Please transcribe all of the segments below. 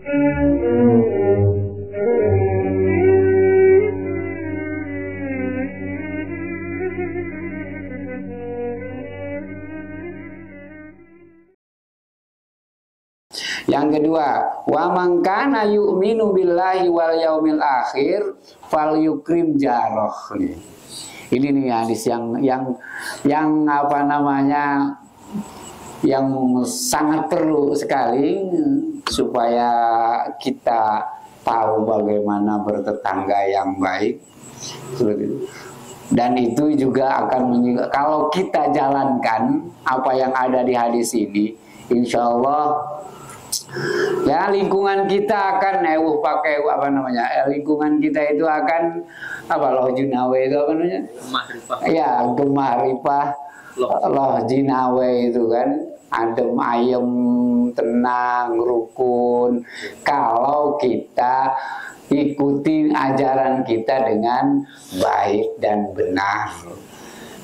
Yang kedua, wa man kana yu'minu billahi wal yaumil akhir falyukrim jaroh. Ini nih hadis yang apa namanya, yang sangat perlu sekali supaya kita tahu bagaimana bertetangga yang baik. Dan itu juga akan kalau kita jalankan apa yang ada di hadis ini, insya Allah ya lingkungan kita akan pakai apa namanya, lingkungan kita itu akan apa, loh jinawe itu apa namanya, ya gemah ripah loh jinawe itu kan, adem ayem tenang rukun kalau kita ikuti ajaran kita dengan baik dan benar.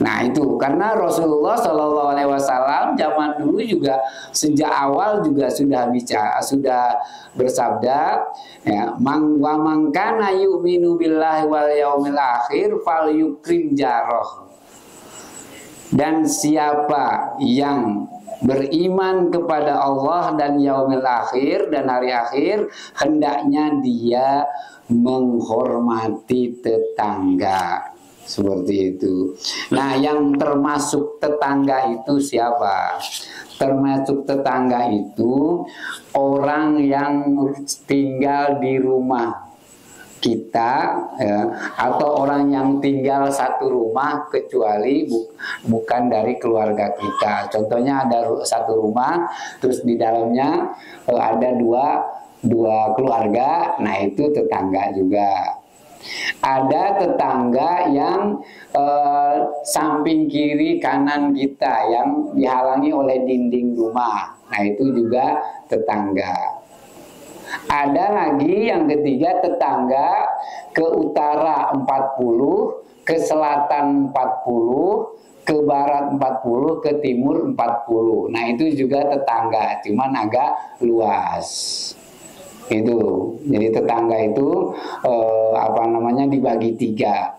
Nah itu karena Rasulullah Shallallahu Alaihi Wasallam zaman dulu juga sejak awal juga sudah bicara, sudah bersabda, ya, wa man kana yu'minu billahi wal yaumil akhir falyukrim jaroh. Dan siapa yang beriman kepada Allah dan yaumil akhir dan hari akhir, hendaknya dia menghormati tetangga. Seperti itu. Nah, yang termasuk tetangga itu siapa? Termasuk tetangga itu orang yang tinggal di rumah kita, ya, atau orang yang tinggal satu rumah kecuali bukan dari keluarga kita. Contohnya ada satu rumah, terus di dalamnya ada dua keluarga, nah itu tetangga juga. Ada tetangga yang samping kiri kanan kita yang dihalangi oleh dinding rumah, nah itu juga tetangga. Ada lagi yang ketiga, tetangga ke utara 40, ke selatan 40, ke barat 40, ke timur 40. Nah itu juga tetangga, cuman agak luas. Itu jadi tetangga itu apa namanya dibagi tiga.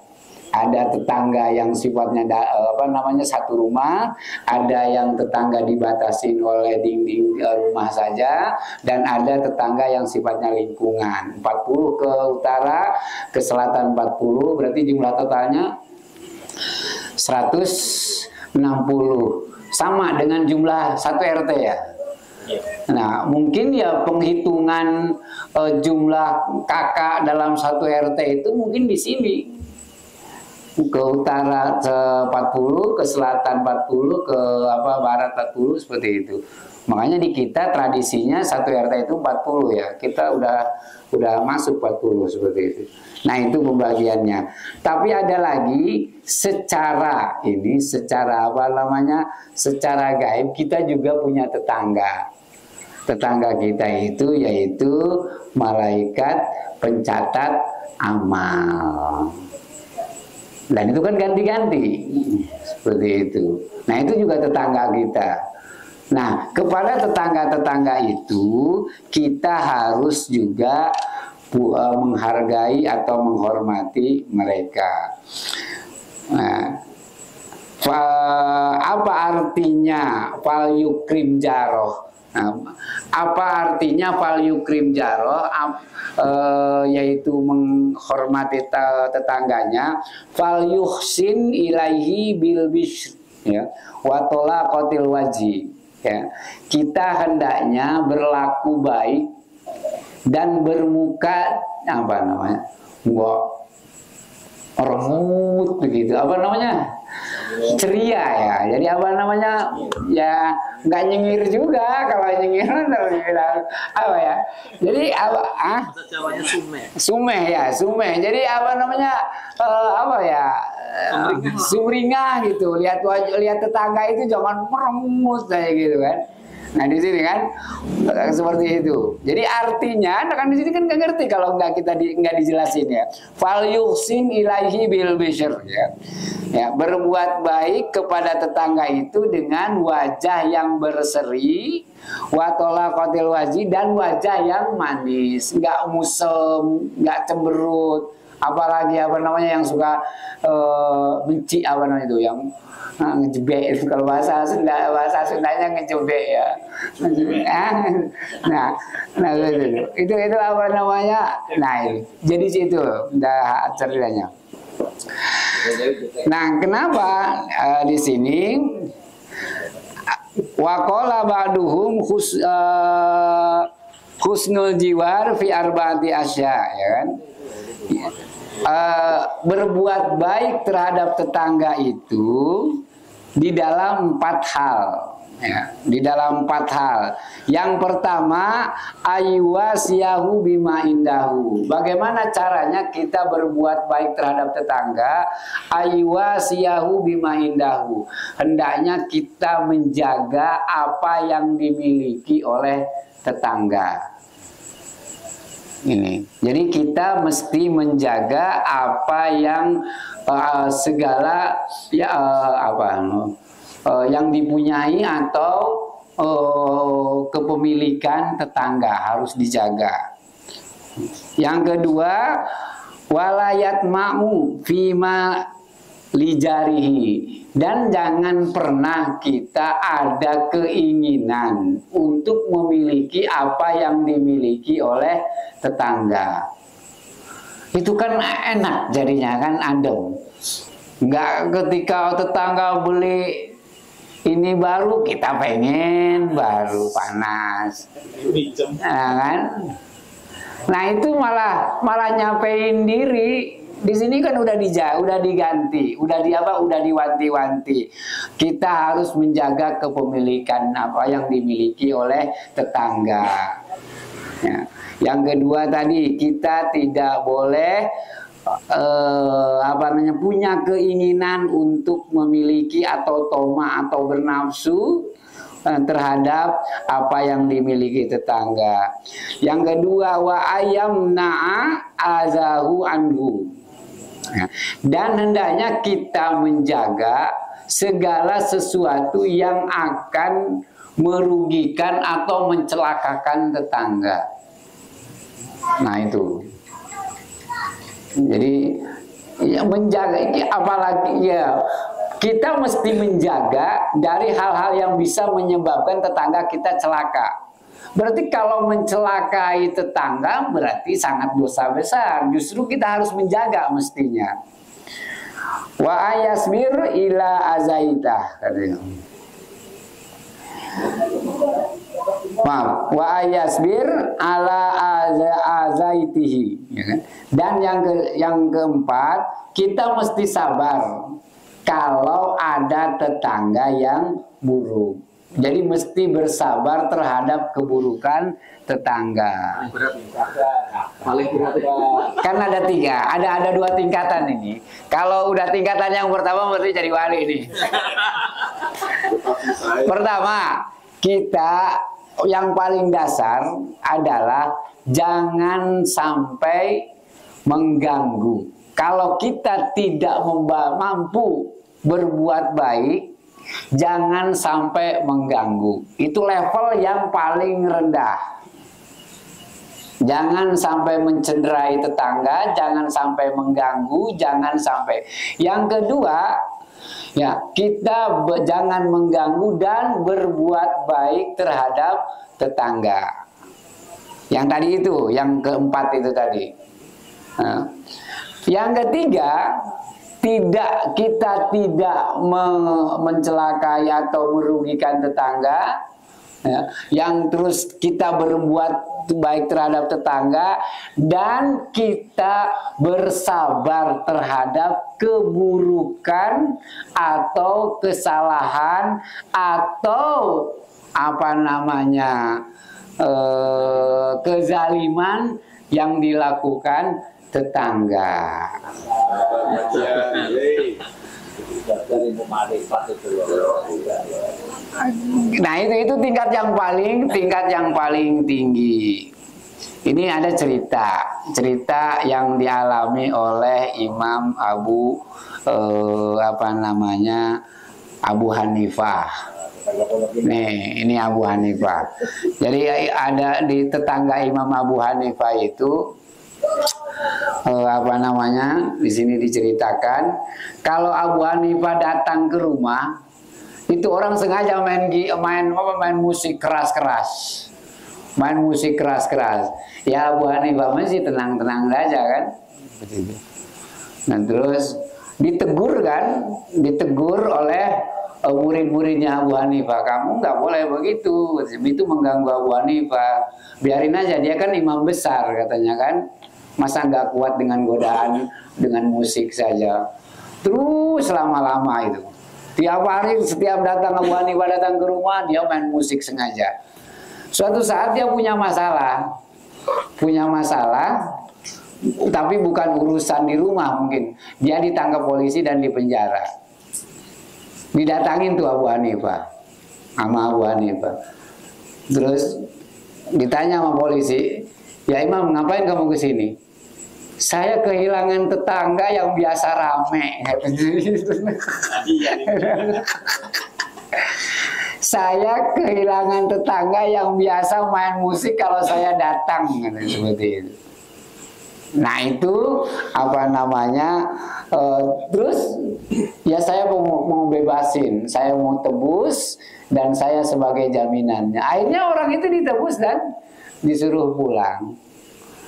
Ada tetangga yang sifatnya satu rumah, ada yang tetangga dibatasi oleh dinding rumah saja, dan ada tetangga yang sifatnya lingkungan. 40 ke utara, ke selatan 40, berarti jumlah totalnya 160. Sama dengan jumlah satu RT ya. Nah, mungkin ya penghitungan jumlah kakak dalam satu RT itu mungkin di sini. Ke utara 40, ke selatan 40, ke barat 40, seperti itu. Makanya di kita tradisinya satu RT itu 40 ya. Kita udah masuk 40 seperti itu. Nah, itu pembagiannya. Tapi ada lagi secara secara gaib kita juga punya tetangga. Tetangga kita itu yaitu malaikat pencatat amal. Dan itu kan ganti-ganti seperti itu. Nah itu juga tetangga kita. Nah kepada tetangga-tetangga itu kita harus juga menghargai atau menghormati mereka. Nah, apa artinya fal yukrim jaroh? Nah, apa artinya fal yukrim jaroh? Yaitu menghormati tetangganya. Fal yuhsin ilaihi bil bishr, ya, wa talaqatil wajhi, ya. Kita hendaknya berlaku baik dan bermuka remut begitu, ceria ya. Jadi ya nggak nyengir juga. Kalau nyengir ya. Jadi sumeh ya, sumeh. Jadi sumringah gitu. Lihat tetangga itu jangan meremut kayak gitu kan. Nah di sini kan seperti itu. Jadi artinya, kan di sini kan nggak ngerti kalau nggak dijelasin ya. Fal yuhsin ilaihi bil bishr ya. Ya, berbuat baik kepada tetangga itu dengan wajah yang berseri, watola kotil wajih, dan wajah yang manis, nggak musem, nggak cemberut, apalagi apa namanya yang suka benci apa namanya itu yang ngejebek itu kalau bahasa Sundanya ngejebek ya. Nah itu apa namanya? Nah jadi situ udah ceritanya. Nah kenapa di sini waqala ba'duhum husnul jiwar fi arba'ati asya, ya kan? Berbuat baik terhadap tetangga itu di dalam 4 hal ya, di dalam 4 hal. Yang pertama, aywasiyahu bima indahu. Bagaimana caranya kita berbuat baik terhadap tetangga? Aywasiyahu bima indahu. Hendaknya kita menjaga apa yang dimiliki oleh tetangga. Ini. Jadi kita mesti menjaga apa yang segala ya yang dipunyai atau kepemilikan tetangga harus dijaga. Yang kedua, walayat ma'u fima lijarihi, dan jangan pernah kita ada keinginan untuk memiliki apa yang dimiliki oleh tetangga. Itu kan enak jadinya, kan adem. Nggak ketika tetangga beli ini baru kita pengen baru, panas. Nah, kan? Nah itu malah nyapein diri. Di sini kan udah diganti, udah diwanti-wanti. Kita harus menjaga kepemilikan apa yang dimiliki oleh tetangga. Ya. Yang kedua tadi, kita tidak boleh punya keinginan untuk memiliki atau toma atau bernafsu terhadap apa yang dimiliki tetangga. Yang kedua, wa ayamna'a azahu anhu. Dan hendaknya kita menjaga segala sesuatu yang akan merugikan atau mencelakakan tetangga. Nah itu. Jadi ya menjaga, apalagi ya kita mesti menjaga dari hal-hal yang bisa menyebabkan tetangga kita celaka. Berarti kalau mencelakai tetangga berarti sangat dosa besar. Justru kita harus menjaga mestinya. Wa ayasbir ila azaitah, katanya. Maaf, wa ayasbir ala azaitihi, ya kan? Dan yang keempat, kita mesti sabar kalau ada tetangga yang buruk. Jadi mesti bersabar terhadap keburukan tetangga. Kan ada 3, ada 2 tingkatan ini. Kalau udah tingkatan yang pertama berarti jadi wali nih. Pertama, kita yang paling dasar adalah jangan sampai mengganggu. Kalau kita tidak mampu berbuat baik, jangan sampai mengganggu. Itu level yang paling rendah. Jangan sampai mencederai tetangga, jangan sampai mengganggu, jangan sampai. Yang kedua, ya, kita jangan mengganggu dan berbuat baik terhadap tetangga. Yang tadi itu, yang keempat itu tadi. Nah, yang ketiga, kita tidak mencelakai atau merugikan tetangga, ya, yang terus kita berbuat baik terhadap tetangga, dan kita bersabar terhadap keburukan atau kesalahan atau kezaliman yang dilakukan tetangga. Nah itu tingkat yang paling tinggi. Ini ada cerita yang dialami oleh Imam Abu Hanifah. Nih, ini Abu Hanifah. Jadi ada di tetangga Imam Abu Hanifah itu di sini diceritakan kalau Abu Hanifah datang ke rumah itu orang sengaja main musik keras-keras. Main musik keras-keras. Ya Abu Hanifah masih tenang-tenang saja kan. Nah terus ditegur oleh murid-muridnya Abu Hanifah. Kamu nggak boleh begitu. Itu mengganggu Abu Hanifah. Biarin aja, dia kan imam besar katanya kan. Masa nggak kuat dengan godaan dengan musik saja. Terus lama-lama itu. Tiap hari setiap datang Abu Hanifah datang ke rumah dia main musik sengaja. Suatu saat dia punya masalah, tapi bukan urusan di rumah mungkin. Dia ditangkap polisi dan dipenjara. Didatangin tuh Abu Hanifah, sama Abu Hanifah. Terus ditanya sama polisi, ya Imam ngapain kamu kesini? Saya kehilangan tetangga yang biasa rame. Saya kehilangan tetangga yang biasa main musik kalau saya datang, seperti itu. Nah itu terus ya saya mau bebasin, saya mau tebus dan saya sebagai jaminannya. Akhirnya orang itu ditebus dan disuruh pulang.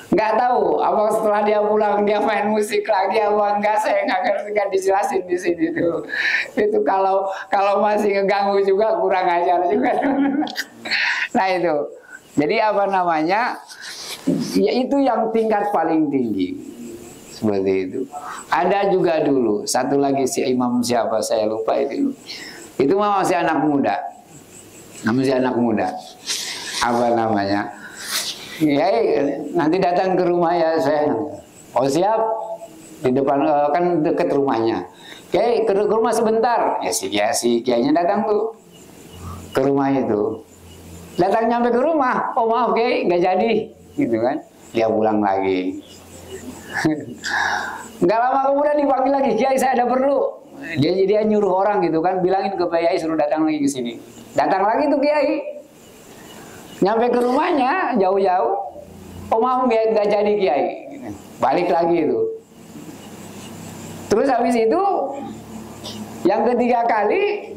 Nggak tahu apa setelah dia pulang dia main musik lagi apa enggak, saya nggak dijelasin di sini tuh. Itu kalau masih ngeganggu juga kurang ajar juga. Nah itu, jadi ya itu yang tingkat paling tinggi seperti itu. Ada juga dulu satu lagi si imam siapa saya lupa itu masih anak muda, ya nanti datang ke rumah ya saya. Oh siap, di depan kan deket rumahnya. Kiai ke rumah sebentar. Ya si kiainya datang tuh ke rumah itu. Datang nyampe ke rumah, oh maaf Kiai nggak jadi, gitu kan? Dia pulang lagi. Nggak lama kemudian dipanggil lagi, Kiai saya ada perlu. Dia nyuruh orang gitu kan, bilangin ke Kiai suruh datang lagi ke sini. Datang lagi tuh Kiai. Nyampe ke rumahnya jauh-jauh, oh maaf nggak jadi Kiai, balik lagi itu. Terus habis itu yang ketiga kali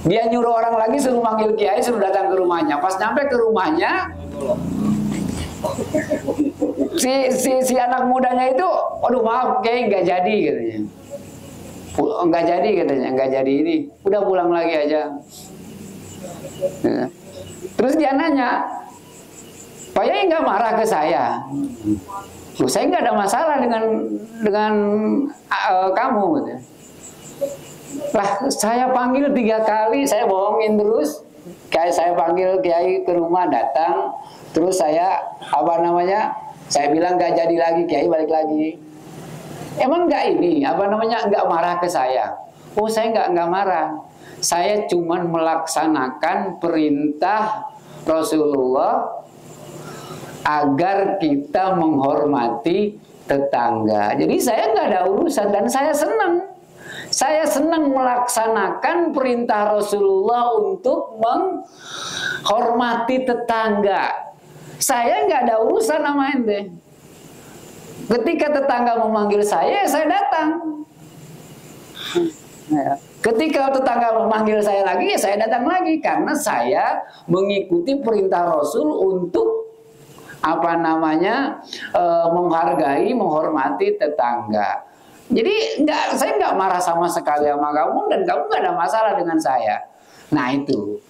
dia nyuruh orang lagi suruh manggil Kiai suruh datang ke rumahnya. Pas nyampe ke rumahnya si anak mudanya itu, aduh maaf Kiai nggak jadi katanya. Nggak jadi ini, udah pulang lagi aja. Terus dia nanya, Pak Yai nggak marah ke saya? Loh, saya nggak ada masalah dengan kamu. Gitu. Lah, saya panggil 3 kali, saya bohongin terus. Kayak saya panggil Kiai ke rumah datang, terus saya saya bilang nggak jadi lagi, Kiai balik lagi. Emang nggak nggak marah ke saya? Oh, saya nggak marah. Saya cuma melaksanakan perintah Rasulullah agar kita menghormati tetangga. Jadi saya nggak ada urusan dan saya senang. Saya senang melaksanakan perintah Rasulullah untuk menghormati tetangga. Saya nggak ada urusan sama ente. Ketika tetangga memanggil saya datang. Ketika tetangga memanggil saya lagi, ya saya datang lagi karena saya mengikuti perintah Rasul untuk menghargai, menghormati tetangga. Jadi saya nggak marah sama sekali sama kamu dan kamu nggak ada masalah dengan saya. Nah itu.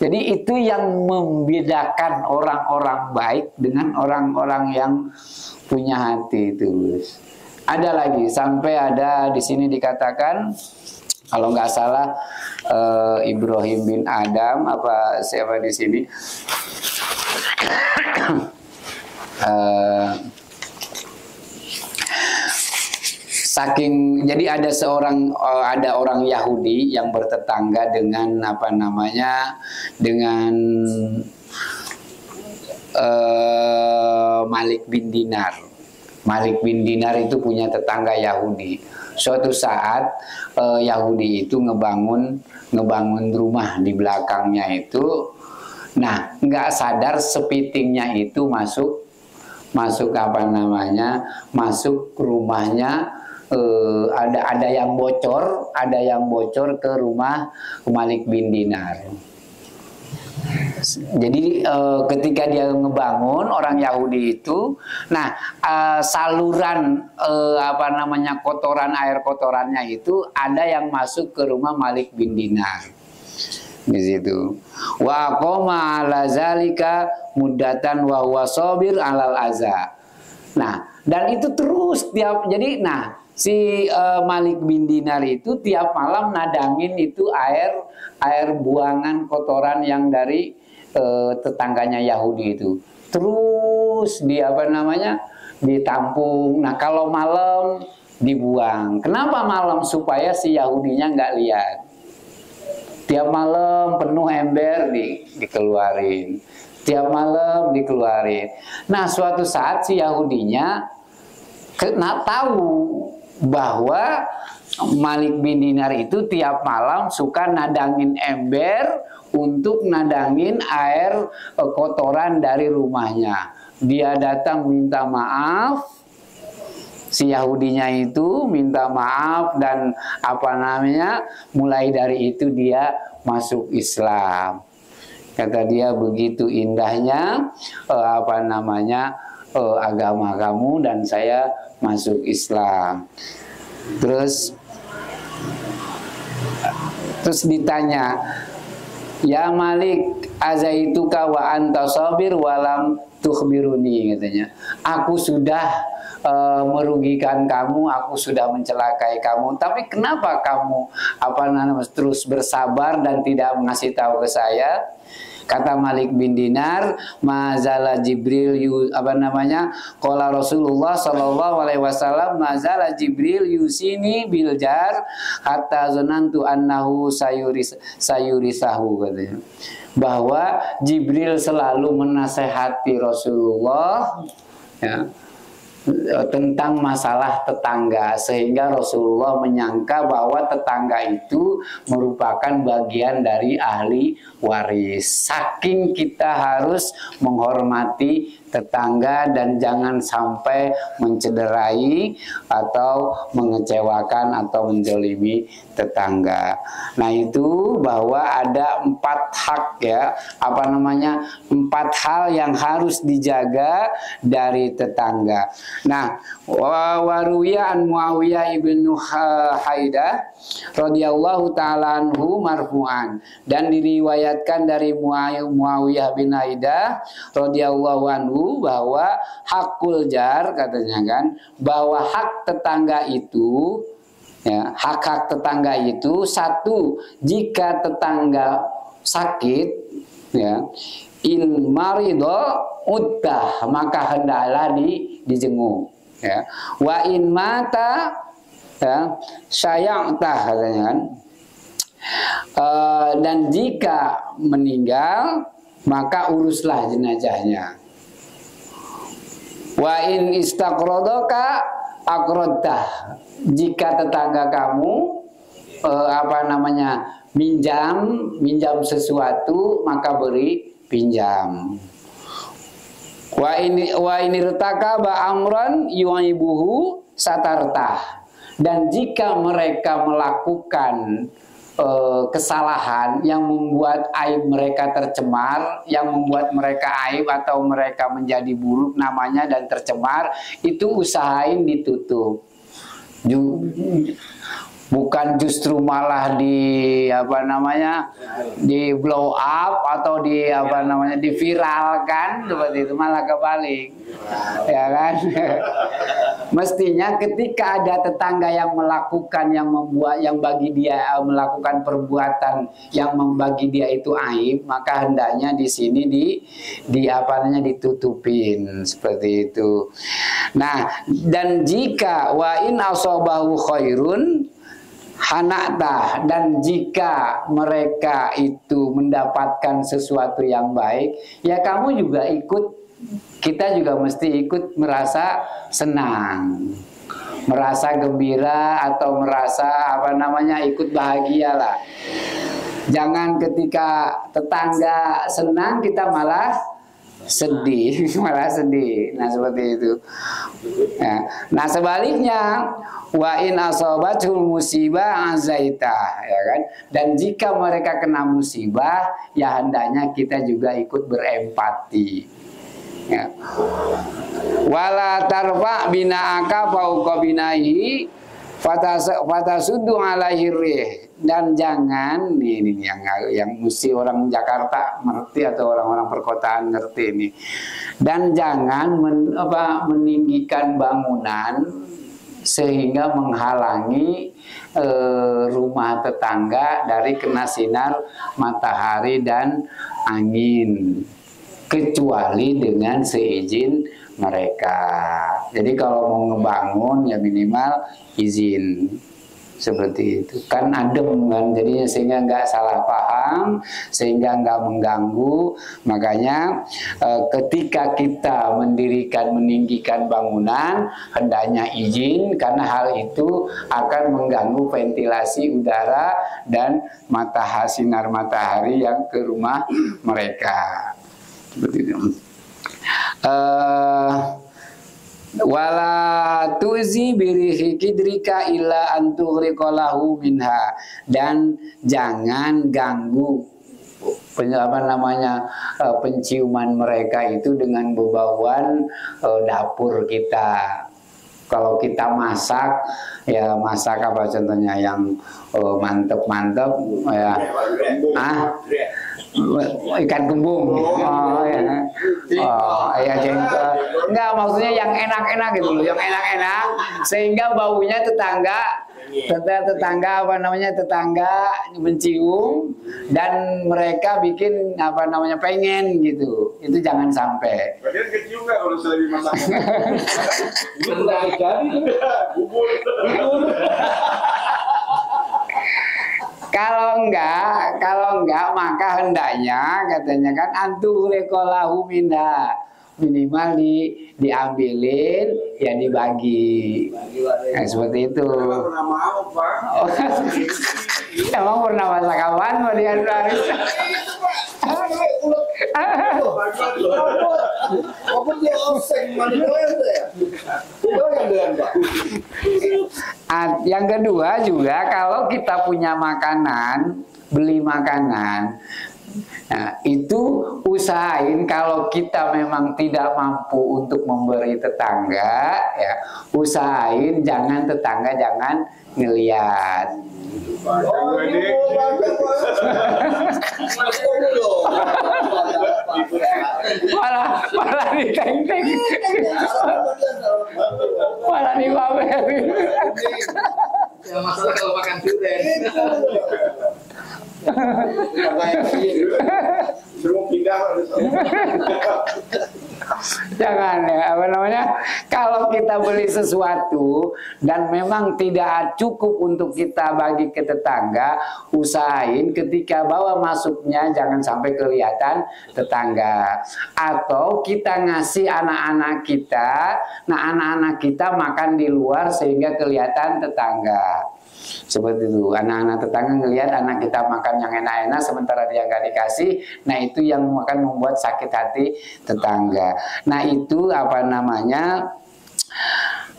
Jadi itu yang membedakan orang-orang baik dengan orang-orang yang punya hati tulus. Ada lagi sampai ada di sini dikatakan kalau nggak salah Ibrahim bin Adam apa siapa di sini saking jadi ada orang Yahudi yang bertetangga dengan apa namanya dengan Malik bin Dinar. Malik bin Dinar itu punya tetangga Yahudi. Suatu saat Yahudi itu ngebangun rumah di belakangnya itu. Nah, nggak sadar sepitingnya itu masuk apa namanya, masuk rumahnya. Ada yang bocor ke rumah Malik bin Dinar. Jadi ketika dia ngebangun orang Yahudi itu, nah saluran apa namanya air kotorannya itu ada yang masuk ke rumah Malik bin Dinar. Di situ. Wa qoma ala zalika muddatan wa huwa sabir alal aza. Nah, dan itu terus jadi si Malik bin Dinar itu tiap malam nadangin itu air buangan kotoran yang dari tetangganya Yahudi itu. Terus ditampung. Nah, kalau malam dibuang. Kenapa malam? Supaya si Yahudinya nggak lihat. Tiap malam penuh ember dikeluarin. Tiap malam dikeluarin. Nah, suatu saat si Yahudinya tahu bahwa Malik bin Dinar itu tiap malam suka nadangin ember untuk nadangin air kotoran dari rumahnya. Dia datang minta maaf, si Yahudinya itu minta maaf dan mulai dari itu dia masuk Islam. Kata dia begitu indahnya agama kamu dan saya masuk Islam. Terus ditanya, ya Malik, azaituka wa anta sabir walam tukhbiruni, katanya. Aku sudah merugikan kamu, aku sudah mencelakai kamu, tapi kenapa kamu terus bersabar dan tidak mengasih tahu ke saya? Kata Malik bin Dinar, mazala Jibril qala Rasulullah sallallahu alaihi wasallam, mazala Jibril yusini bil jar hatta zanantu annahu sayurisahu, katanya. Bahwa Jibril selalu menasehati Rasulullah tentang masalah tetangga, sehingga Rasulullah menyangka bahwa tetangga itu merupakan bagian dari ahli waris. Saking kita harus menghormati tetangga dan jangan sampai mencederai atau mengecewakan atau menzalimi tetangga. Nah, itu bahwa ada 4 hak empat hal yang harus dijaga dari tetangga. Nah, waruwiya an Muawiyah ibnu Haidah radhiyallahu ta'ala anhu marfu'an, dan diriwayatkan dari Muawiyah bin Haidah radhiyallahu anhu bahwa hakul jar, katanya kan, bahwa hak tetangga itu hak-hak tetangga itu, satu, jika tetangga sakit in marido uddah, maka hendaklah dijenguk. Wa in mata sayangtah, katanya kan. Dan jika meninggal maka uruslah jenazahnya. Wa in istaqradaka aqradtah, jika tetangga kamu minjam sesuatu maka beri pinjam. Wa ini retaka ba amran yu'ibuhu satartah, dan jika mereka melakukan kesalahan yang membuat aib mereka tercemar, yang membuat mereka aib atau mereka menjadi buruk namanya dan tercemar, itu usahain ditutup. Bukan justru malah di blow up atau diviralkan seperti itu, malah kebalik, ya kan? Mestinya ketika ada tetangga yang melakukan yang bagi dia melakukan perbuatan yang membagi dia itu aib, maka hendaknya di sini ditutupin seperti itu. Nah, dan jika wa in asobahu khairun hanata, dan jika mereka itu mendapatkan sesuatu yang baik, ya kamu juga ikut, kita juga mesti ikut merasa senang, merasa gembira, atau merasa apa namanya, ikut bahagia lah. Jangan ketika tetangga senang kita malah sedih, malah sedih. Nah seperti itu. Ya. Nah sebaliknya, wa in asobatul musibah azaita, ya kan? Dan jika mereka kena musibah, ya hendaknya kita juga ikut berempati. Ya. Wala tarfa bina'aka fauqa binahi fatasuddu alaihi rih, dan jangan ini yang mesti orang Jakarta ngerti atau orang-orang perkotaan ngerti ini, dan jangan meninggikan bangunan sehingga menghalangi rumah tetangga dari kena sinar matahari dan angin, kecuali dengan seizin mereka. Jadi kalau mau ngebangun ya minimal izin seperti itu. Kan adem kan, jadinya sehingga nggak salah paham, sehingga nggak mengganggu. Makanya ketika kita meninggikan bangunan, hendaknya izin, karena hal itu akan mengganggu ventilasi udara dan sinar matahari yang ke rumah mereka. Seperti itu. Wala tuzi birihi kidrika illa antughriqalahu minha, dan jangan ganggu penciuman mereka itu dengan bebauan dapur kita. Kalau kita masak, ya masak apa contohnya yang mantep-mantep ya, ikan kembung, ya jengkol. Enggak, maksudnya yang enak-enak gitu loh, yang enak-enak sehingga baunya tetangga mencium dan mereka bikin pengen gitu. Itu jangan sampai. Bagian kecil nggak kalau selagi masakan? Kalau enggak maka hendaknya katanya kan antughriqalahu minha, minimal diambilin ya dibagi. Nah, seperti itu. Pernah mau Pak? Emang pernah masak kapan mau diantarin? Yang kedua juga, kalau kita punya makanan, beli makanan, nah, itu usahain kalau kita memang tidak mampu untuk memberi tetangga, ya usahain tetangga jangan ngelihat. Malah diteng-teng, malah dipamerin. Ya masalah kalau makan durian. Semua pindah. Jangan kalau kita beli sesuatu dan memang tidak cukup untuk kita bagi ke tetangga, usahain ketika bawa masuknya jangan sampai kelihatan tetangga. Atau kita ngasih anak-anak kita, nah anak-anak kita makan di luar sehingga kelihatan tetangga. Seperti itu, anak-anak tetangga ngelihat anak kita makan yang enak-enak sementara dia nggak dikasih, nah itu yang akan membuat sakit hati tetangga. Nah itu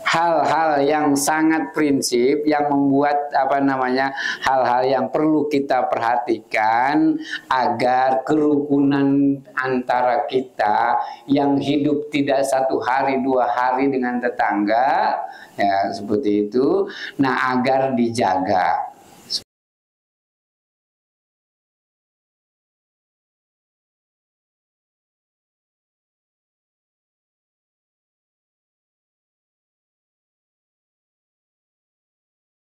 hal-hal yang sangat prinsip yang membuat hal-hal yang perlu kita perhatikan agar kerukunan antara kita yang hidup tidak 1 hari 2 hari dengan tetangga, ya seperti itu, nah agar dijaga.